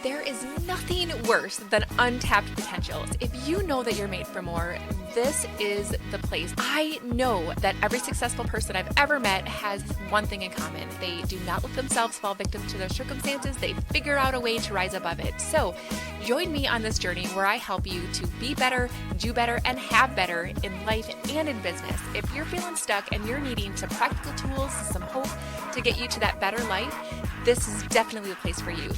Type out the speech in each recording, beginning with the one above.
There is nothing worse than untapped potentials. If you know that you're made for more, this is the place. I know that every successful person I've ever met has one thing in common. They do not let themselves fall victim to their circumstances. They figure out a way to rise above it. So join me on this journey where I help you to be better, do better, and have better in life and in business. If you're feeling stuck and you're needing some practical tools, some hope to get you to that better life, this is definitely the place for you.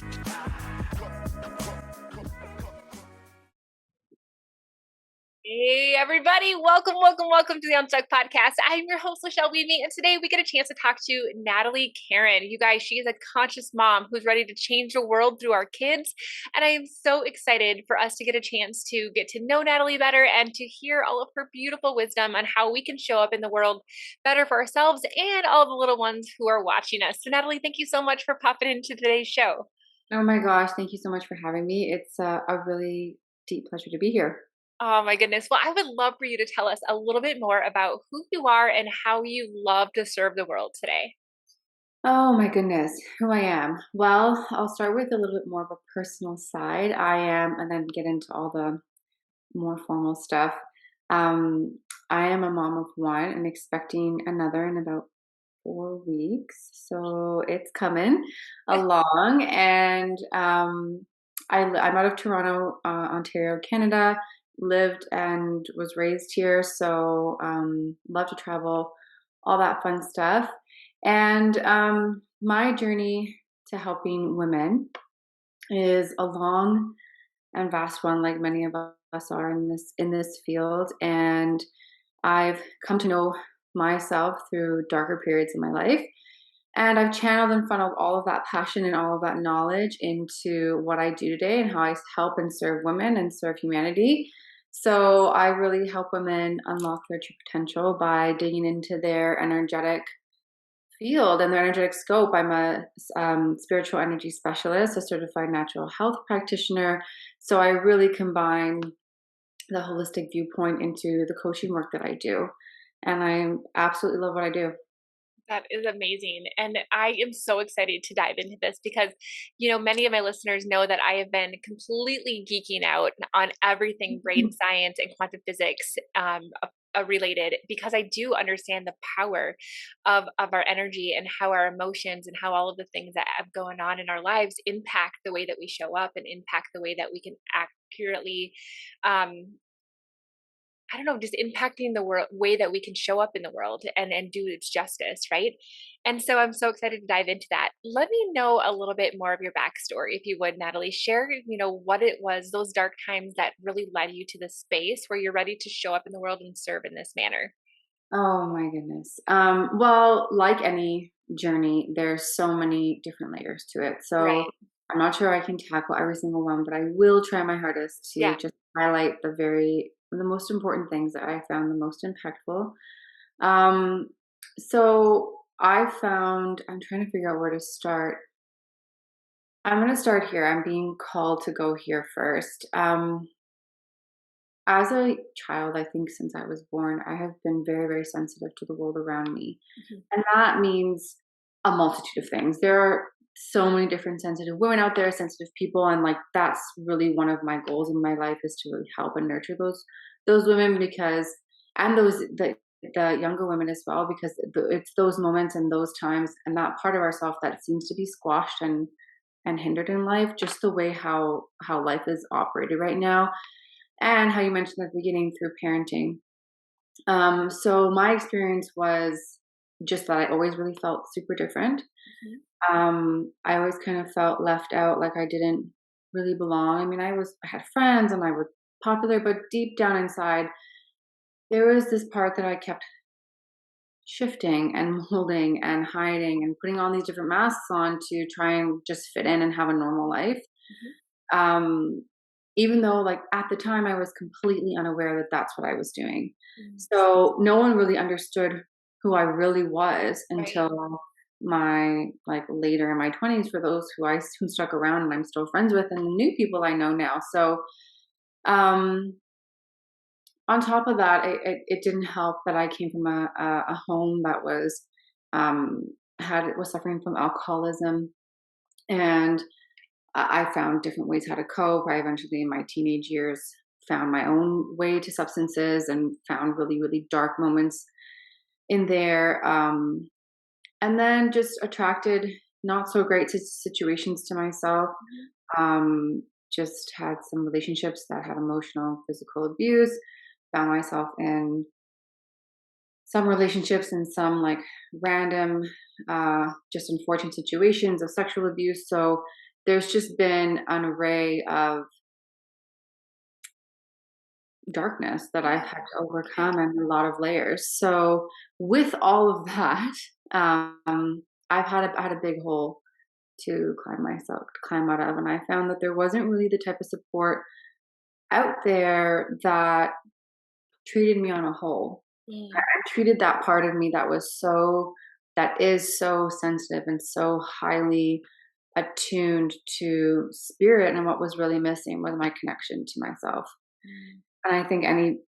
Hey everybody, welcome to the Unstuck Podcast. I'm your host, Lachelle Weaving, and today we get a chance to talk to Natalie Kehren. You guys, she is a conscious mom who's ready to change the world through our kids, and I am so excited for us to get a chance to get to know Natalie better and to hear all of her beautiful wisdom on how we can show up in the world better for ourselves and all the little ones who are watching us. So Natalie, thank you so much for popping into today's show. Oh my gosh, thank you so much for having me. It's a really deep pleasure to be here. Oh my goodness. Well, I would love for you to tell us a little bit more about who you are and how you love to serve the world today. Oh my goodness, who I am. Well, I'll start with a little bit more of a personal side. And then get into all the more formal stuff. Um, I am a mom of one and expecting another in about 4 weeks. So it's coming along. And I'm out of Toronto, Ontario, Canada. Lived and was raised here. So love to travel, all that fun stuff. And my journey to helping women is a long and vast one, like many of us are in this field. And I've come to know myself through darker periods in my life. And I've channeled and funneled all of that passion and all of that knowledge into what I do today and how I help and serve women and serve humanity. So I really help women unlock their true potential by digging into their energetic field and their energetic scope. I'm a spiritual energy specialist, a certified natural health practitioner. So I really combine the holistic viewpoint into the coaching work that I do. And I absolutely love what I do. That is amazing. And I am so excited to dive into this because, many of my listeners know that I have been completely geeking out on everything brain science and quantum physics related because I do understand the power of our energy and how our emotions and how all of the things that have going on in our lives impact the way that we show up and impact the way that we can accurately I don't know, just impacting the world way that we can show up in the world and do its justice, right? And so I'm so excited to dive into that. Let me know a little bit more of your backstory, if you would, Natalie. Share, what it was, those dark times that really led you to the space where you're ready to show up in the world and serve in this manner. Oh my goodness. Well, like any journey, there's so many different layers to it. So Right. I'm not sure I can tackle every single one, but I will try my hardest to Yeah. just highlight the most important things that I found the most impactful. Um, so I'm trying to figure out where to start. I'm going to start here. I'm being called to go here first. As a child, I think since I was born, I have been very, very sensitive to the world around me. Mhm. And that means a multitude of things. There are so many different sensitive women out there, sensitive people, and like that's really one of my goals in my life is to really help and nurture those women because and the younger women as well because it's those moments and those times and that part of ourself that seems to be squashed and hindered in life, just the way how life is operated right now and how you mentioned at the beginning through parenting. So my experience was just that I always really felt super different. Mhm. I always kind of felt left out, like I didn't really belong. I mean, I had friends and I was popular, but deep down inside, there was this part that I kept shifting and molding and hiding and putting all these different masks on to try and just fit in and have a normal life. Mhm. Um, Even though, like, at the time, I was completely unaware that that's what I was doing. Mhm. So no one really understood who I really was Right. until my like later in my 20s for those who stuck around and I'm still friends with and the new people I know now. So um on top of that, it didn't help that I came from a home that um was suffering from alcoholism and I found different ways how to cope. I eventually, in my teenage years, found my own way to substances and found really, really dark moments in there. And then just attracted not so great situations to myself. Mhm. Just had some relationships that had emotional, physical abuse. Found myself in some relationships and some like random, just unfortunate situations of sexual abuse. So there's just been an array of darkness that I've Yeah. had to Yeah. overcome and a lot of layers. So with all of that, I had a big hole to climb out of, and I found that there wasn't really the type of support out there that treated me on a whole. Mm. I treated that part of me that is so sensitive and so highly attuned to spirit, and what was really missing was my connection to myself. Mm. And I think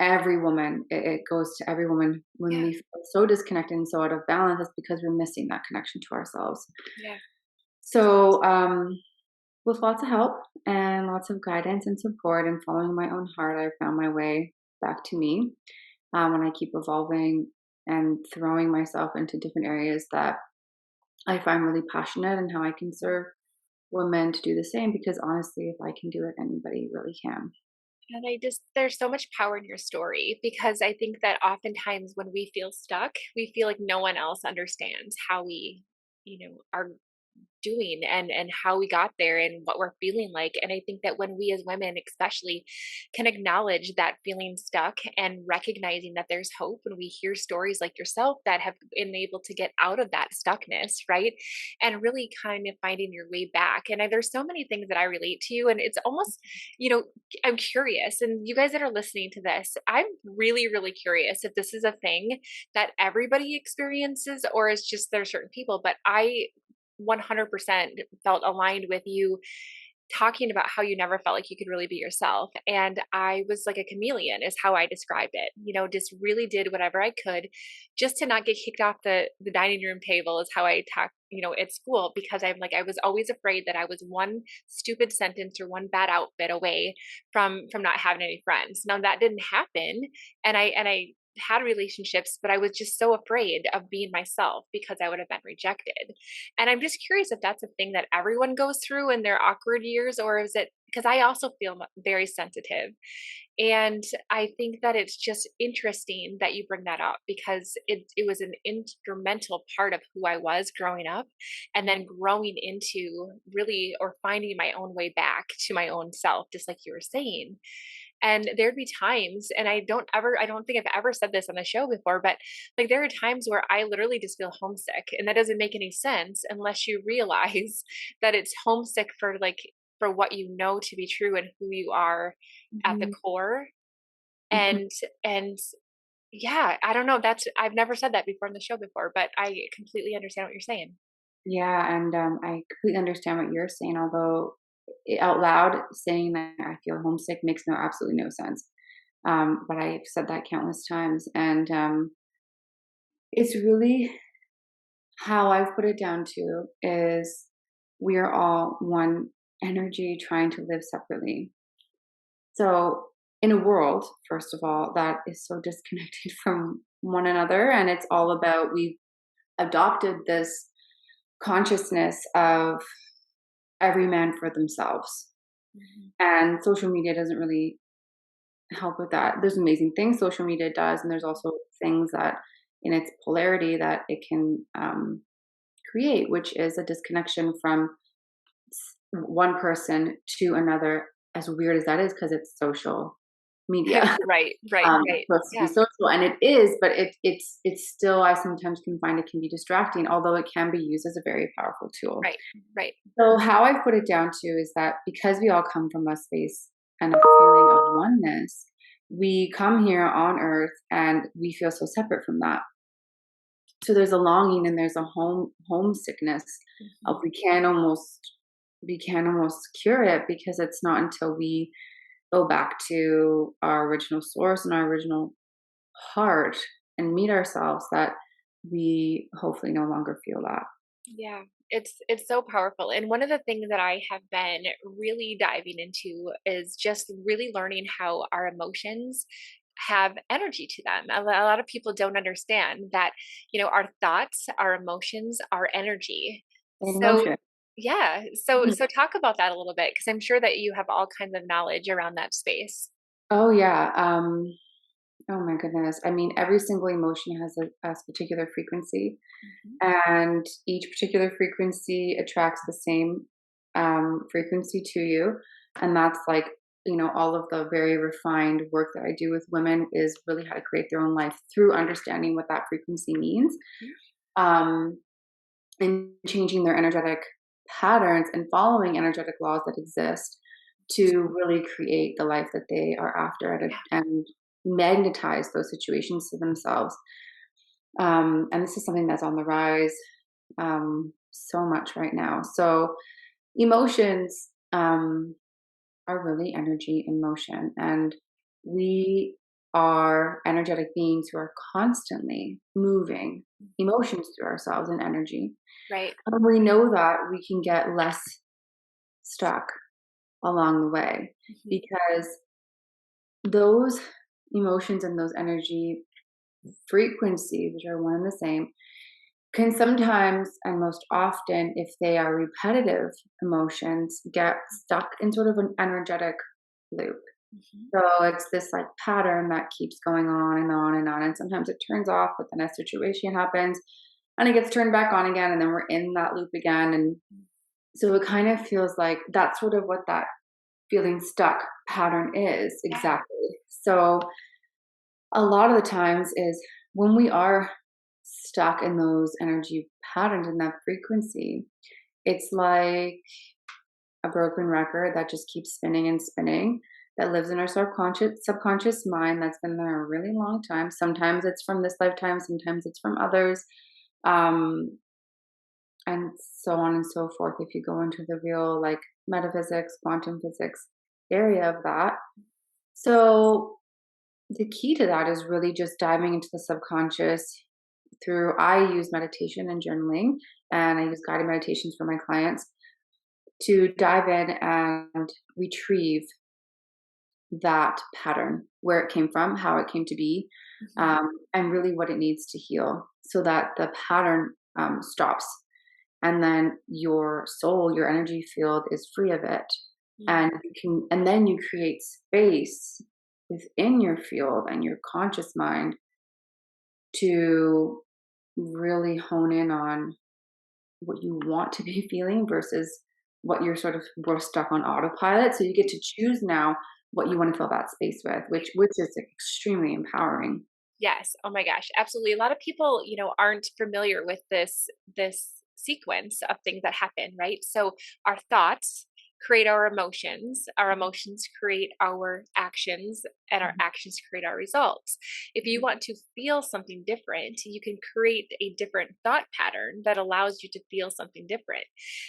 every woman, it goes to every woman when Yeah. we feel so disconnected and so out of balance, it's because we're missing that connection to ourselves. Yeah. So, with lots of help and lots of guidance and support and following my own heart, I found my way back to me. And I keep evolving and throwing myself into different areas that I find really passionate and how I can serve women to do the same. Because honestly, if I can do it, anybody really can. And there's so much power in your story because I think that oftentimes when we feel stuck, we feel like no one else understands how we, are doing and how we got there and what we're feeling like. And I think that when we as women especially can acknowledge that feeling stuck and recognizing that there's hope, and we hear stories like yourself that have been able to get out of that stuckness, right, and really kind of finding your way back. And there's so many things that I relate to, and it's almost, you know I'm curious, and you guys that are listening to this, I'm really really curious if this is a thing that everybody experiences or is just there are certain people. But I 100% felt aligned with you talking about how you never felt like you could really be yourself. And I was like a chameleon, is how I describe it. Just really did whatever I could just to not get kicked off the dining room table, is how I talk, at school, because I was always afraid that I was one stupid sentence or one bad outfit away from not having any friends. Now that didn't happen. And I had relationships, but I was just so afraid of being myself because I would have been rejected. And I'm just curious if that's a thing that everyone goes through in their awkward years, or is it because I also feel very sensitive. And I think that it's just interesting that you bring that up because it was an instrumental part of who I was growing up, and then growing into really, or finding my own way back to my own self, just like you were saying. And there'd be times, and I don't think I've ever said this on the show before, but like there are times where I literally just feel homesick. And that doesn't make any sense unless you realize that it's homesick for what you know to be true and who you are at the Mhm, core. mhm. And yeah, I don't know. I've never said that before on the show before, but I completely understand what you're saying. Yeah, and I completely understand what you're saying. Although out loud saying that I feel homesick makes absolutely no sense. But I've said that countless times, and it's really how I've put it down to is we are all one energy trying to live separately. So, in a world, first of all, that is so disconnected from one another, and it's all about we've adopted this consciousness of every man for themselves. Mhm. And social media doesn't really help with that. There's amazing things social media does, and there's also things that, in its polarity, that it can create, which is a disconnection from one person to another. As weird as that is, because it's social media. Right, right, It's right. supposed to be Yeah. social, and it is, but it's still, I sometimes can find it can be distracting, although it can be used as a very powerful tool. Right, right. So how I put it down to is that because we all come from a space and a feeling of oneness, we come here on earth and we feel so separate from that. So there's a longing and there's a homesickness of Mhm. we can almost cure it, because it's not until we go back to our original source and our original heart and meet ourselves that we hopefully no longer feel that. Yeah, it's so powerful. And one of the things that I have been really diving into is just really learning how our emotions have energy to them. A lot of people don't understand that, our thoughts, our emotions, are energy. In So, motion. yeah, so talk about that a little bit because I'm sure that you have all kinds of knowledge around that space. Oh, yeah. Oh my goodness. I mean, every single emotion has a particular frequency, Mhm. and each particular frequency attracts the same frequency to you. And that's like, all of the very refined work that I do with women is really how to create their own life through understanding what that frequency means, um, and changing their energetic patterns and following energetic laws that exist to really create the life that they are after and magnetize those situations to themselves. And this is something that's on the rise so much right now. So emotions are really energy in motion, and we are energetic beings who are constantly moving emotions through ourselves and energy. Right. And we know that we can get less stuck along the way Mhm. because those emotions and those energy frequencies, which are one and the same, can sometimes and most often, if they are repetitive emotions, get stuck in sort of an energetic loop. Mhm. So it's this like pattern that keeps going on and on and on. And sometimes it turns off, but then a situation happens and it gets turned back on again. And then we're in that loop again. And so it kind of feels like that's sort of what that feeling stuck pattern is Yeah. exactly. So a lot of the times is when we are stuck in those energy patterns and that frequency, it's like a broken record that just keeps spinning and spinning, that lives in our subconscious mind that's been there a really long time. Sometimes it's from this lifetime, sometimes it's from others, um, and so on and so forth. If you go into the real like metaphysics, quantum physics area of that. So the key to that is really just diving into the subconscious through I use meditation and journaling, and I use guided meditations for my clients to dive in and retrieve that pattern, where it came from, how it came to be, Mhm. and really what it needs to heal so that the pattern stops. And then your soul, your energy field is free of it. Mm. And and then you create space within your field and your conscious mind to really hone in on what you want to be feeling versus what you're sort of were stuck on autopilot. So you get to choose now what you want to fill that space with, which is extremely empowering. Yes. Oh my gosh. Absolutely. A lot of people, aren't familiar with this sequence of things that happen, right? So our thoughts create our emotions create our actions, and our Mhm. actions create our results. If you want to feel something different, you can create a different thought pattern that allows you to feel something different.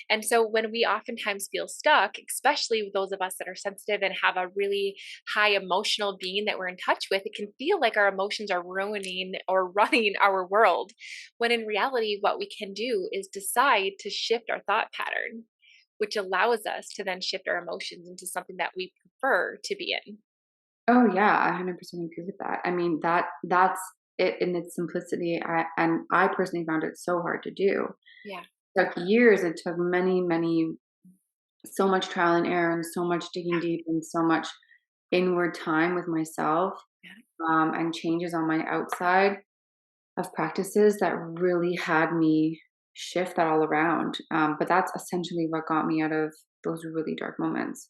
And so when we oftentimes feel stuck, especially with those of us that are sensitive and have a really high emotional being that we're in touch with, it can feel like our emotions are ruining or running our world. When in reality, what we can do is decide to shift our thought pattern, which allows us to then shift our emotions into something that we prefer to be in. Oh yeah, I 100% agree with that. I mean that's it in its simplicity. I personally found it so hard to do. Yeah. It took years. It took many, so much trial and error and so much digging deep and so much inward time with myself, Yeah. and changes on my outside of practices that really had me shift that all around. But that's essentially what got me out of those really dark moments.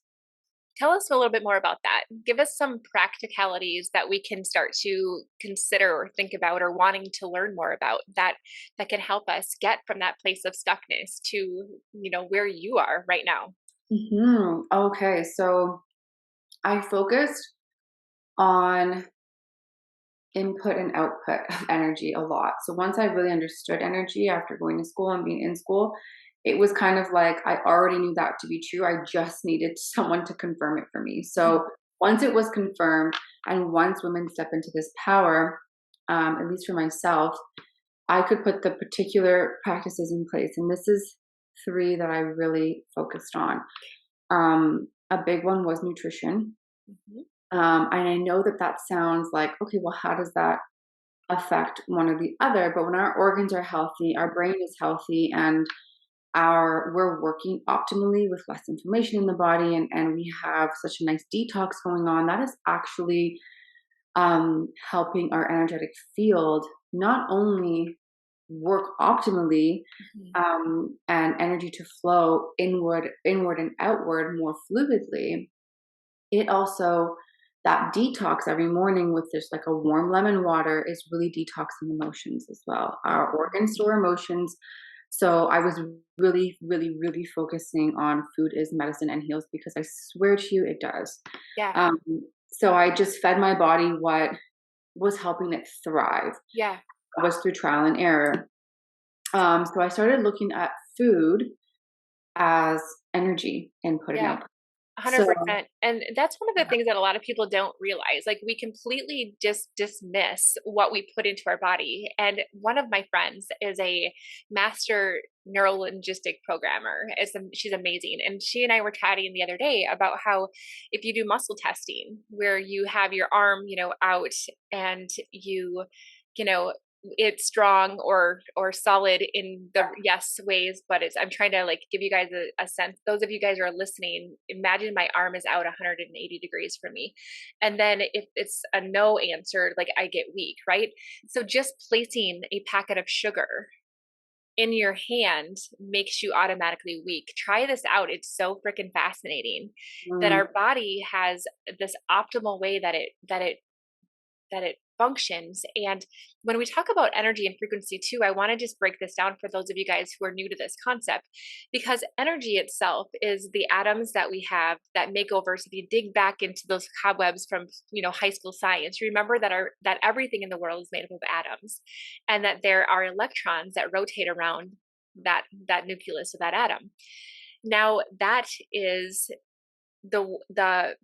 Tell us a little bit more about that. Give us some practicalities that we can start to consider or think about or wanting to learn more about that can help us get from that place of stuckness to, where you are right now. Okay, so I focused on input and output of energy a lot. So once I really understood energy after going to school and being in school, it was kind of like I already knew that to be true. I just needed someone to confirm it for me. So once it was confirmed, and once women step into this power, at least for myself, I could put the particular practices in place. And this is three that I really focused on. A big one was nutrition. Mhm. And I know that that sounds like, okay, well, how does that affect one or the other? But when our organs are healthy, our brain is healthy, and we're working optimally with less inflammation in the body, and we have such a nice detox going on, that is actually helping our energetic field not only work optimally, Mhm. and energy to flow inward and outward more fluidly. It also, that detox every morning with just like a warm lemon water is really detoxing emotions as well. Our Mhm. organs store emotions. So I was really, really, really focusing on food is medicine and heals, because I swear to you, it does. Yeah. Um, so I just fed my body what was helping it thrive. Yeah. It was through trial and error. So I started looking at food as energy, input and Yeah. output. So 100%. And that's one of the things that a lot of people don't realize. Like we completely just dismiss what we put into our body. And one of my friends is a master neurolinguistic programmer. She's amazing. And she and I were chatting the other day about how if you do muscle testing, where you have your arm, out and you know, it's strong or solid in the yes ways, but I'm trying to like give you guys a sense. Those of you guys who are listening, imagine my arm is out 180 degrees from me, and then if it's a no answer, like I get weak, right? So just placing a packet of sugar in your hand makes you automatically weak. Try this out. It's so freaking fascinating that mm, our body has this optimal way that it functions. And when we talk about energy and frequency too, I want to just break this down for those of you guys who are new to this concept, because energy itself is the atoms that we have that make over. So if you dig back into those cobwebs from high school science, remember that everything in the world is made up of atoms, and that there are electrons that rotate around that nucleus of that atom. Now that is the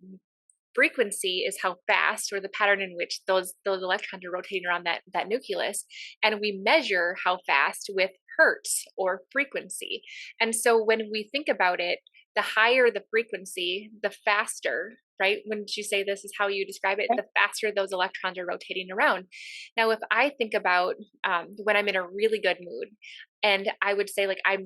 frequency is how fast, or the pattern in which those electrons are rotating around that nucleus, and we measure how fast with hertz or frequency. And so when we think about it, the higher the frequency, the faster, right? Wouldn't you say this is how you describe it? The faster those electrons are rotating around. Now if I think about when I'm in a really good mood, and I would say like I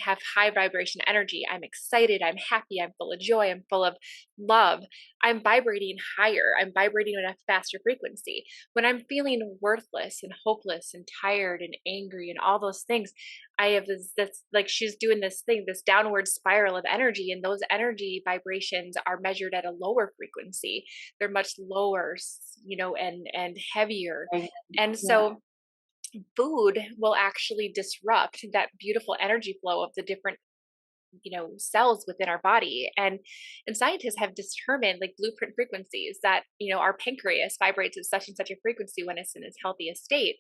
have high vibration energy, I'm excited, I'm happy, I'm full of joy, I'm full of love, I'm vibrating higher. I'm vibrating at a faster frequency. When I'm feeling worthless and hopeless and tired and angry and all those things, I have this like she's doing this thing, this downward spiral of energy, and those energy vibrations are measured at a lower frequency. They're much lower, and heavier. right. And Yeah. so food will actually disrupt that beautiful energy flow of the different cells within our body. And scientists have determined like blueprint frequencies that our pancreas vibrates at such and such a frequency when it's in its healthiest state,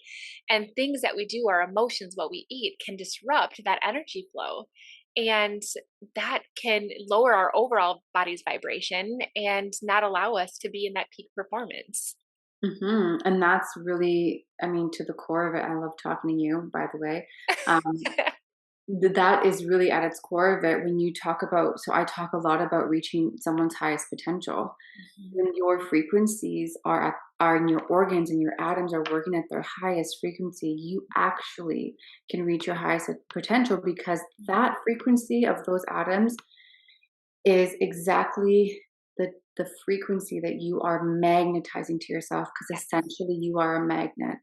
and things that we do, our emotions, what we eat, can disrupt that energy flow, and that can lower our overall body's vibration and not allow us to be in that peak performance. And that's really, I mean, to the core of it. I love talking to you, by the way. Um, that is really at its core of it when you talk about, so I talk a lot about reaching someone's highest potential. Mhm. When your frequencies are in your organs and your atoms are working at their highest frequency, you actually can reach your highest potential, because that frequency of those atoms is exactly the frequency that you are magnetizing to yourself, because Yes. essentially you are a magnet.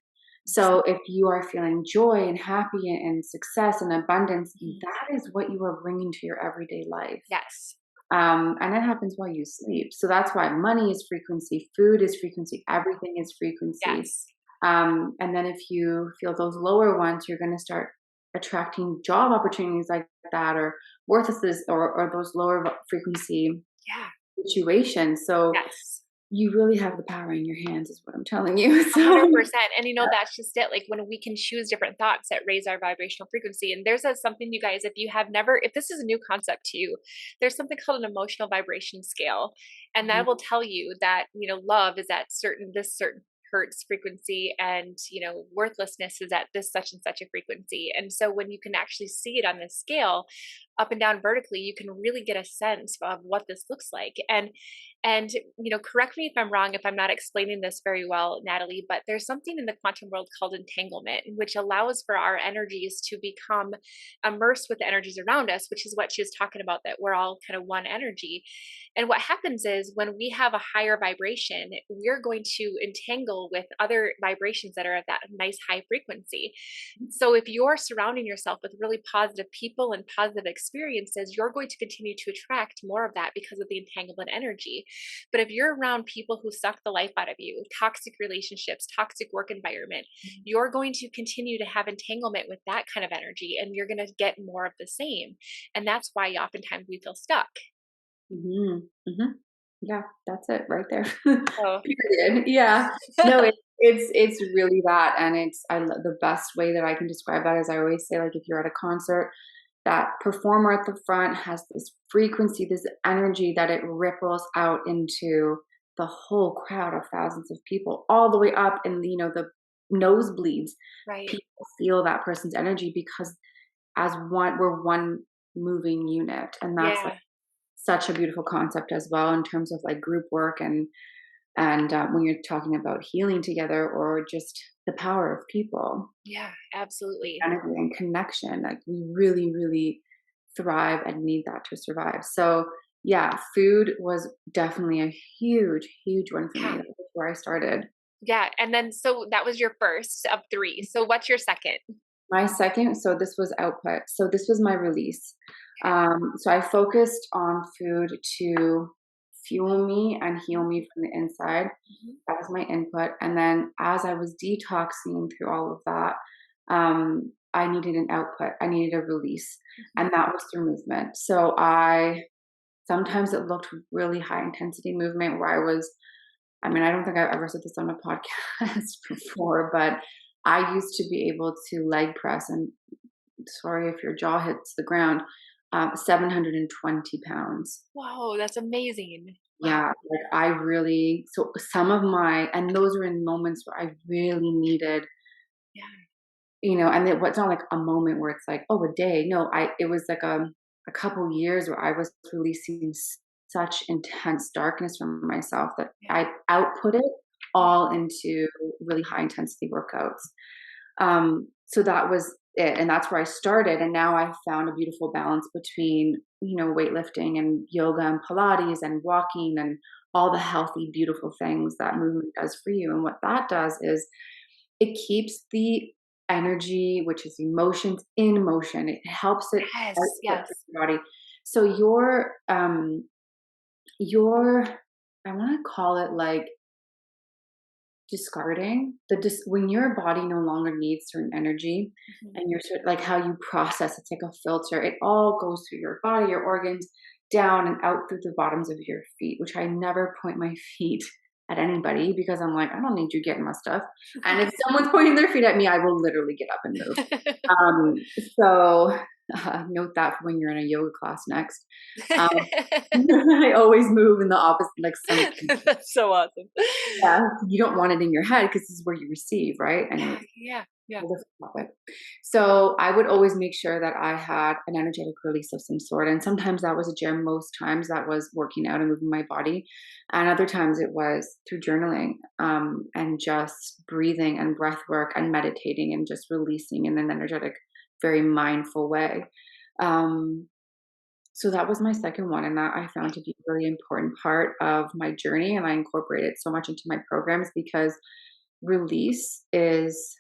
So if you are feeling joy and happy and success and abundance, Mhm. that is what you are bringing to your everyday life. Yes. And it happens while you sleep. So that's why money is frequency, food is frequency, everything is frequency. Yes. And then if you feel those lower ones, you're going to start attracting job opportunities like that, or worthlessness, or those lower frequency Yeah. situations. So Yes. you really have the power in your hands, is what I'm telling you. So 100%. And that's just it. Like when we can choose different thoughts that raise our vibrational frequency. And there's something, you guys, if this is a new concept to you, there's something called an emotional vibration scale. And that Mhm. will tell you that, love is at this certain hertz frequency, and worthlessness is at this such and such a frequency. And so when you can actually see it on this scale, up and down vertically, you can really get a sense of what this looks like. And correct me if I'm wrong, if I'm not explaining this very well, Natalie, but there's something in the quantum world called entanglement, which allows for our energies to become immersed with the energies around us, which is what she was talking about, that we're all kind of one energy. And what happens is when we have a higher vibration, we're going to entangle with other vibrations that are at that nice high frequency. So if you're surrounding yourself with really positive people and positive experiences, you're going to continue to attract more of that because of the entanglement energy. But if you're around people who suck the life out of you, toxic relationships, toxic work environment, you're going to continue to have entanglement with that kind of energy, and you're going to get more of the same. And that's why oftentimes we feel stuck. Hmm. Hmm. Yeah, that's it right there. So, Period. Yeah. No, it's really that, and the best way that I can describe that is I always say, like, if you're at a concert, that performer at the front has this frequency, this energy that it ripples out into the whole crowd of thousands of people, all the way up in the nosebleeds. right. People feel that person's energy because as one, we're one moving unit, and that's like Yeah. such a beautiful concept as well in terms of like group work and when you're talking about healing together or just the power of people, Yeah, absolutely. energy and connection. Like we really, really thrive and need that to survive. So yeah, food was definitely a huge, huge one for me. Yeah. That was where I started. Yeah. And then, so that was your first of three. So what's your second? My second, so this was output. So this was my release. So I focused on food to fuel me and heal me from the inside. Mhm. That was my input. And then as I was detoxing through all of that, I needed an output. I needed a release. Mhm. And that was through movement. So I sometimes it looked really high intensity movement where I mean, I don't think I've ever said this on a podcast before, but I used to be able to leg press, and sorry if your jaw hits the ground, 720 pounds. Whoa, that's amazing. Wow. Yeah, like I really, so some of my, and those are in moments where I really needed, Yeah. and it's not like a moment where it's like, oh, a day. No, it was like a couple years where I was releasing such intense darkness from myself that Yeah. I output it all into really high intensity workouts. So that was it. And that's where I started. And now I've found a beautiful balance between, weightlifting and yoga and Pilates and walking and all the healthy, beautiful things that movement does for you. And what that does is it keeps the energy, which is emotions, in motion. It helps it Yes. output through Yes. your body. So your I want to call it like discarding when your body no longer needs certain energy, Mhm. and you're like how you process, it's like a filter, it all goes through your body, your organs, down and out through the bottoms of your feet, which I never point my feet at anybody because I'm like, I don't need you getting my stuff. And if someone's pointing their feet at me, I will literally get up and move. um so note that for when you're in a yoga class next. um I always move in the opposite, like some. That's so awesome. Yeah, you don't want it in your head because this is where you receive, right? Yeah. Anyways, Yeah. Yeah. whole different topic. So I would always make sure that I had an energetic release of some sort. And sometimes that was a gym, most times that was working out and moving my body. And other times it was through journaling, and just breathing and breath work and meditating and just releasing in an energetic, very mindful way. Um, so that was my second one, and that I found to be a really important part of my journey, and I incorporate it so much into my programs because release is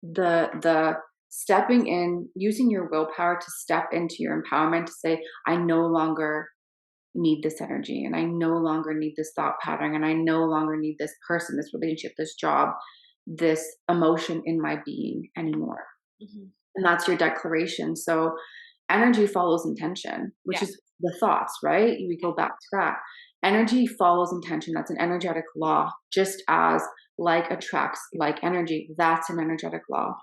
the stepping in, using your willpower to step into your empowerment to say, I no longer need this energy, and I no longer need this thought pattern, and I no longer need this person, this relationship, this job, this emotion in my being anymore. Mhm. And that's your declaration. So energy follows intention, which Yeah. is the thoughts, right? We Yeah. go back to that. Energy follows intention. That's an energetic law, just as like attracts like energy. That's an energetic law.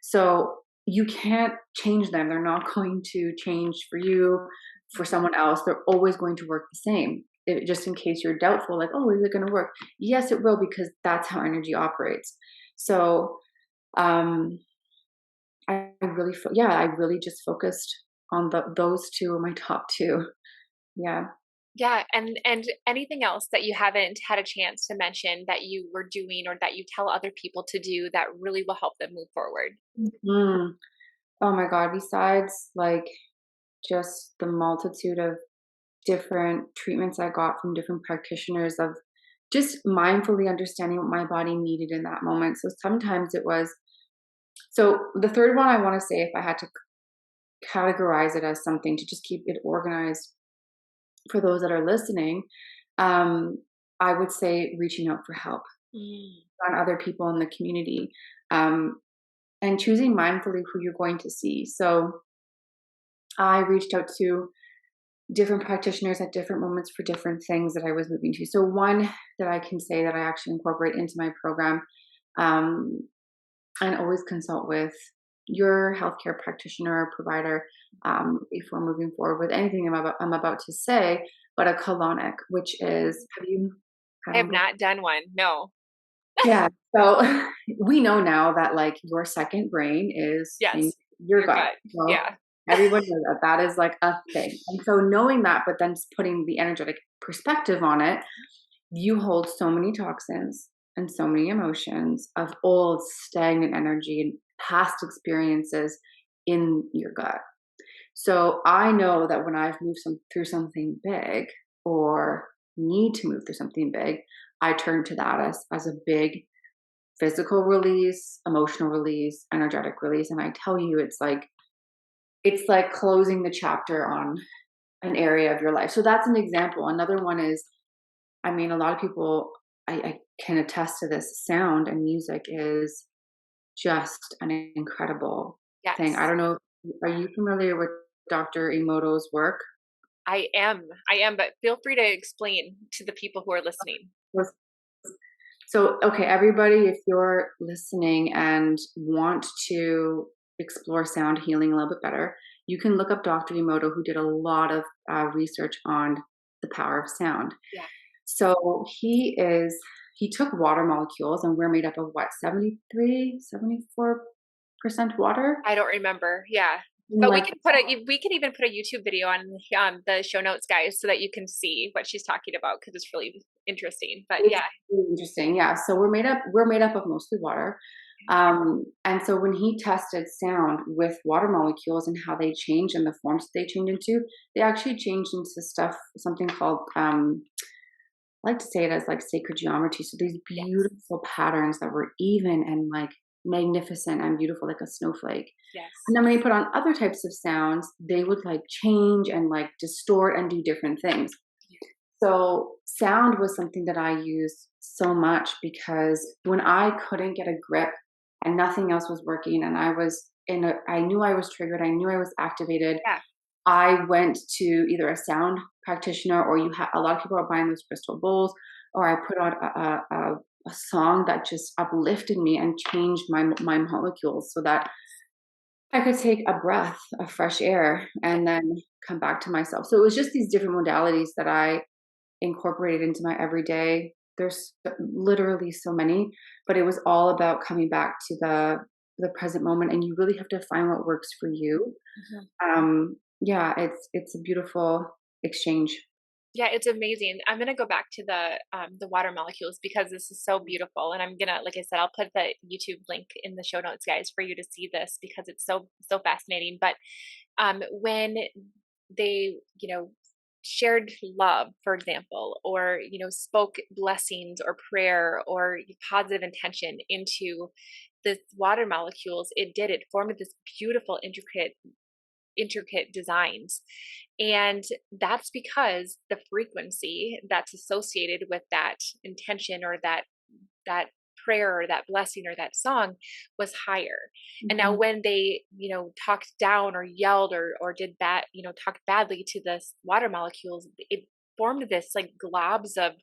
So you can't change them. They're not going to change for you, for Mhm. someone else. They're always going to work the same. just in case you're doubtful, like, oh, is it going to work? Yes, it will, because that's how energy operates. So, um, I really just focused on those two are my top two. Yeah. Yeah, and anything else that you haven't had a chance to mention that you were doing or that you tell other people to do that really will help them move forward? Mm. Oh my God. Besides, like, just the multitude of different treatments I got from different practitioners of just mindfully understanding what my body needed in that moment. So sometimes it was, so the third one I want to say, if I had to categorize it as something to just keep it organized for those that are listening, um, I would say reaching out for help Mm. on other people in the community, um, and choosing mindfully who you're going to see. So I reached out to different practitioners at different moments for different things that I was moving to. So one that I can say that I actually incorporate into my program, um, and always consult with your healthcare practitioner or provider, before moving forward with anything I'm about to say. But a colonic, which is, have you had I have one before? not done one. No. Yeah. So we know now that, like, your second brain is in Yes. your Your gut. gut. Well, Yeah. everyone knows that that is like a thing. And so knowing that, but then putting the energetic perspective on it, you hold so many toxins and so many emotions of old stagnant energy and past experiences in your gut. So I know that when I've moved through something big, or need to move through something big, I turn to that as a big physical release, emotional release, energetic release. And I tell you, it's like closing the chapter on an area of your life. So that's an example. Another one is, I mean, a lot of people, I can attest to this. Sound and music is just an incredible thing. I Yes. don't know. Are you familiar with Dr. Emoto's work? I am. I am, but feel free to explain to the people who are listening. So, okay, everybody, if you're listening and want to explore sound healing a little bit better, you can look up Dr. Emoto, who did a lot of research on the power of sound. Yeah. So he took water molecules, and we're made up of what, 74% water? I don't remember. Yeah. And But we like, can we can even put a YouTube video on the show notes, guys, so that you can see what she's talking about because it's really interesting. But it's yeah. really interesting. Yeah. So we're made up of mostly water. And so when he tested sound with water molecules and how they change and the forms they change into, they actually changed into something called, I like to say it as like sacred geometry. So these Yes. beautiful patterns that were even and like magnificent and beautiful, like a snowflake. Yes. And then when you put on other types of sounds, they would like change and like distort and do different things. So sound was something that I used so much because when I couldn't get a grip and nothing else was working, and I knew I was triggered, I knew I was activated, Yeah. I went to either a sound practitioner, or a lot of people are buying those crystal bowls, or I put on a song that just uplifted me and changed my molecules so that I could take a breath of fresh air Yeah. and then come back to myself. So it was just these different modalities that I incorporated into my everyday. There's literally so many, but it was all about coming back to the present moment, and you really have to find what works for you. Mhm. Yeah, it's a beautiful exchange. Yeah, it's amazing. I'm gonna go back to the water molecules because this is so beautiful, and I'm gonna, like I said, I'll put the YouTube link in the show notes, guys, for you to see this because it's so fascinating. But when they, shared love, for example, or spoke blessings or prayer or positive intention into the water molecules, it formed this beautiful intricate designs. And that's because the frequency that's associated with that intention or that prayer or that blessing or that song was higher. And now Mhm, when they, talked down or yelled or did bad, talked badly to the water molecules, it formed this like globs of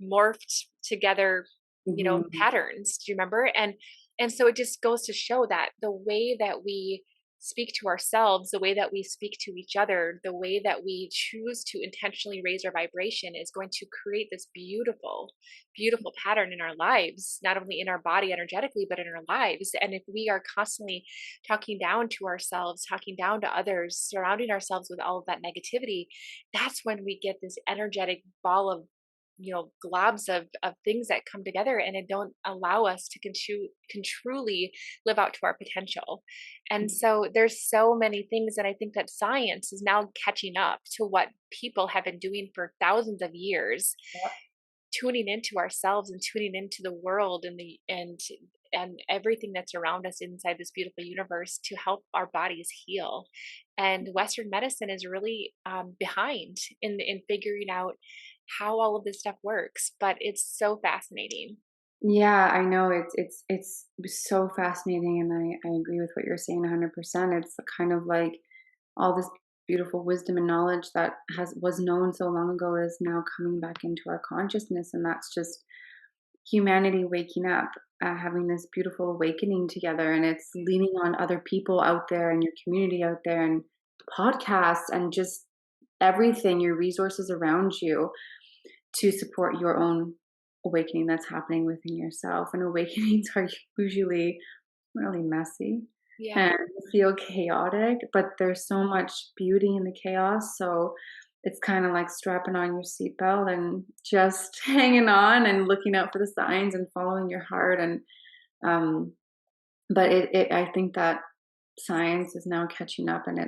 morphed together, mhm, patterns. Do you remember? And so it just goes to show that the way that we speak to ourselves, the way that we speak to each other, the way that we choose to intentionally raise our vibration is going to create this beautiful, beautiful pattern in our lives, not only in our body energetically, but in our lives. And if we are constantly talking down to ourselves, talking down to others, surrounding ourselves with all of that negativity, that's when we get this energetic ball of globs of things that come together, and it don't allow us to can truly live out to our potential. And so there's so many things, and I think that science is now catching up to what people have been doing for thousands of years, tuning into ourselves and tuning into the world and everything that's around us inside this beautiful universe to help our bodies heal. And Western medicine is really behind in figuring out how all of this stuff works, but it's so fascinating. Yeah, I know it's so fascinating, and I agree with what you're saying 100%. It's kind of like all this beautiful wisdom and knowledge that has was known so long ago is now coming back into our consciousness, and that's just humanity waking up, having this beautiful awakening together, and it's leaning on other people out there and your community out there, and podcasts, and just everything, your resources around you to support your own awakening that's happening within yourself. And awakenings are usually really messy Yeah. and feel chaotic, but there's so much beauty in the chaos. So it's kind of like strapping on your seatbelt and just hanging on and looking out for the signs and following your heart. And um, but I think that science is now catching up, and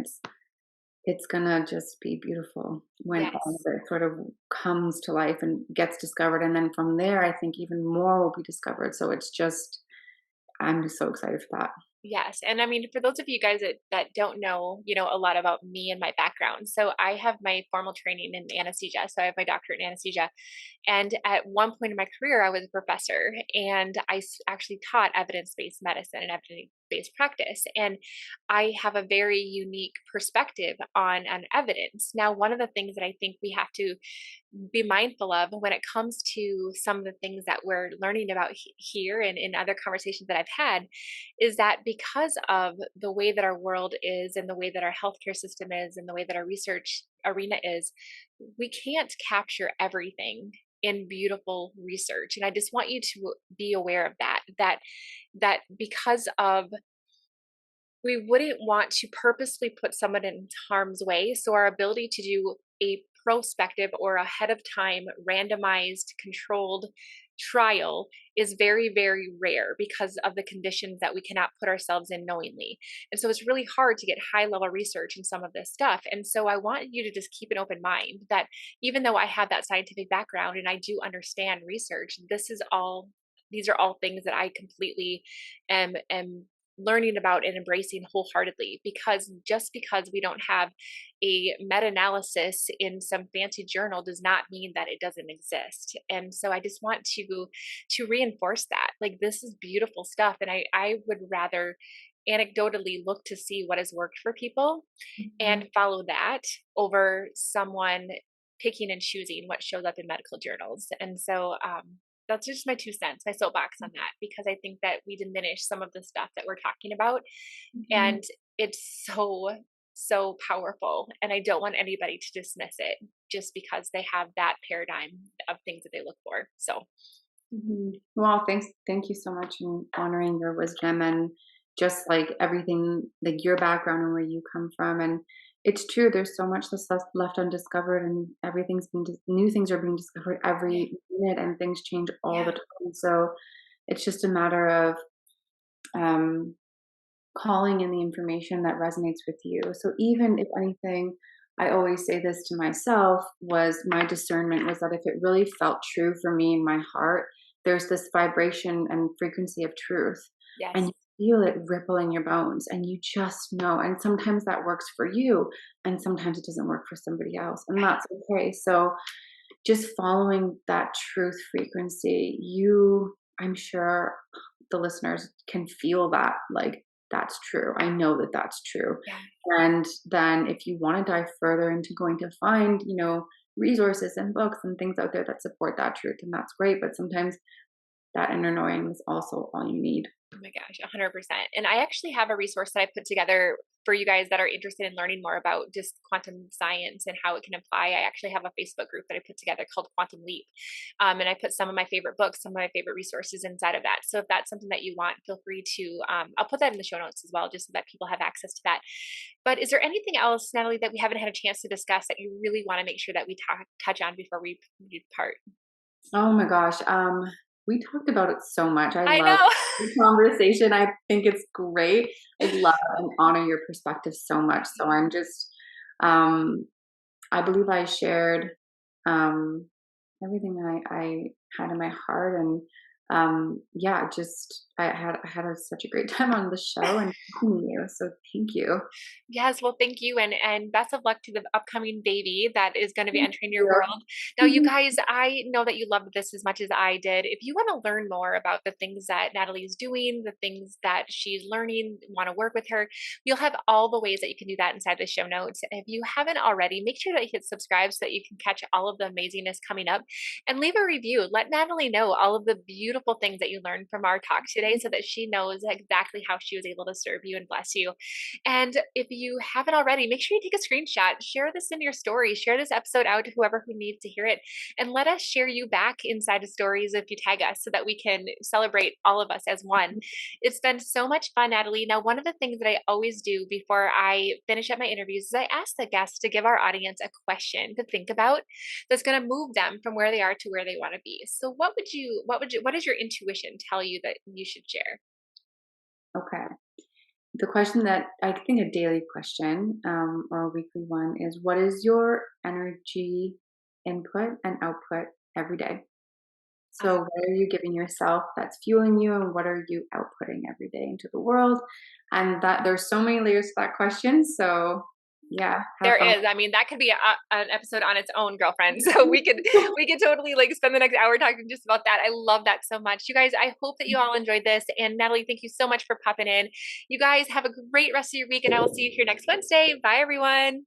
it's gonna just be beautiful when all of Yes. it sort of comes to life and gets discovered, and then from there, I think even more will be discovered, so it's just I'm just so excited for that. Yes. And I mean, for those of you guys that don't know, a lot about me and my background. So I have my formal training in anesthesia. So I have my doctorate in anesthesia. And at one point in my career, I was a professor, and actually taught evidence-based medicine and evidence-based practice. And I have a very unique perspective on evidence. Now, one of the things that I think we have to be mindful of when it comes to some of the things that we're learning about here and in other conversations that I've had is that because of the way that our world is and the way that our healthcare system is and the way that our research arena is, we can't capture everything in beautiful research. And I just want you to be aware of that because of we wouldn't want to purposely put someone in harm's way. So our ability to do a prospective or ahead of time randomized controlled trial is very, very rare because of the conditions that we cannot put ourselves in knowingly. And so it's really hard to get high level research in some of this stuff. And so I want you to just keep an open mind that even though I have that scientific background and I do understand research, these are all things that I completely am learning about and embracing wholeheartedly, because just because we don't have a meta-analysis in some fancy journal does not mean that it doesn't exist. And so I just want to reinforce that, like, this is beautiful stuff, and I would rather anecdotally look to see what has worked for people Mhm. and follow that over someone picking and choosing what shows up in medical journals. And so that's just my 2 cents, my soapbox on that, because I think that we diminish some of the stuff that we're talking about. Mhm. And it's so, so powerful. And I don't want anybody to dismiss it just because they have that paradigm of things that they look for. So, Mhm. Well, thank you so much in honoring your wisdom and just like everything, like your background and where you come from. And it's true, there's so much that's left undiscovered, and everything's new things are being discovered yeah, every minute, and things change all the yeah, time. So it's just a matter of um, calling in the information that resonates with you. So even if anything, I always say this to myself, was my discernment was that if it really felt true for me in my heart, there's this vibration and frequency of truth. And yes, you feel it ripple in your bones, and you just know. And sometimes that works for you, and sometimes it doesn't work for somebody else. And right. that's okay. So just following that truth frequency, I'm sure the listeners can feel that, like, that's true. I know that that's true. Yeah, And then if you want to dive further into going to find, resources and books and things out there that support that truth, and that's great. But sometimes that inner knowing is also all you need. Oh my gosh, 100%. And I actually have a resource that I put together for you guys that are interested in learning more about just quantum science and how it can apply. I actually have a Facebook group that I put together called Quantum Leap. And I put some of my favorite books, some of my favorite resources inside of that. So if that's something that you want, feel free to, I'll put that in the show notes as well, just so that people have access to that. But is there anything else, Natalie, that we haven't had a chance to discuss that you really want to make sure that we touch on before we depart? Oh my gosh. We talked about it so much. I I love know. the conversation. I think it's great. I love and honor your perspective so much. So I'm just, I believe I shared um, everything I had in my heart, and yeah, just I had such a great time on the show and talking to you. So thank you. Yes, well, thank you, and best of luck to the upcoming baby that is going to be Thank entering your you. world. Now, you guys, I know that you loved this as much as I did. If you want to learn more about the things that Natalie is doing, the things that she's learning, want to work with her, you'll have all the ways that you can do that inside the show notes. If you haven't already, make sure that you hit subscribe so that you can catch all of the amazingness coming up, and leave a review. Let Natalie know all of the beautiful things that you learned from our talk today so that she knows exactly how she was able to serve you and bless you. And if you haven't already, make sure you take a screenshot, share this in your story, share this episode out to whoever who needs to hear it, and let us share you back inside of stories if you tag us so that we can celebrate all of us as one. It's been so much fun, Natalie. Now, one of the things that I always do before I finish up my interviews is I ask the guests to give our audience a question to think about that's going to move them from where they are to where they want to be. So what does your intuition tell you that you should share? Okay. The question that I think a daily question or a weekly one is, what is your energy input and output every day? So what are you giving yourself that's fueling you, and what are you outputting every day into the world? And that there's so many layers to that question. So yeah, have There fun. is. I mean, that could be an episode on its own, girlfriend. So we could totally like spend the next hour talking just about that. I love that so much. You guys, I hope that you all enjoyed this. And Natalie, thank you so much for popping in. You guys have a great rest of your week, and I will see you here next Wednesday. Bye, everyone.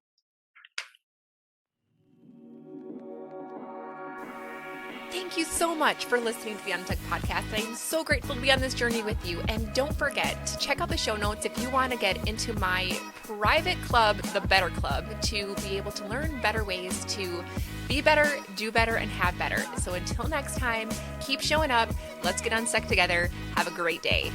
Thank you so much for listening to the Untucked Podcast. I am so grateful to be on this journey with you. And don't forget to check out the show notes if you want to get into my private club, the Better Club, to be able to learn better ways to be better, do better, and have better. So until next time, keep showing up. Let's get unstuck together. Have a great day.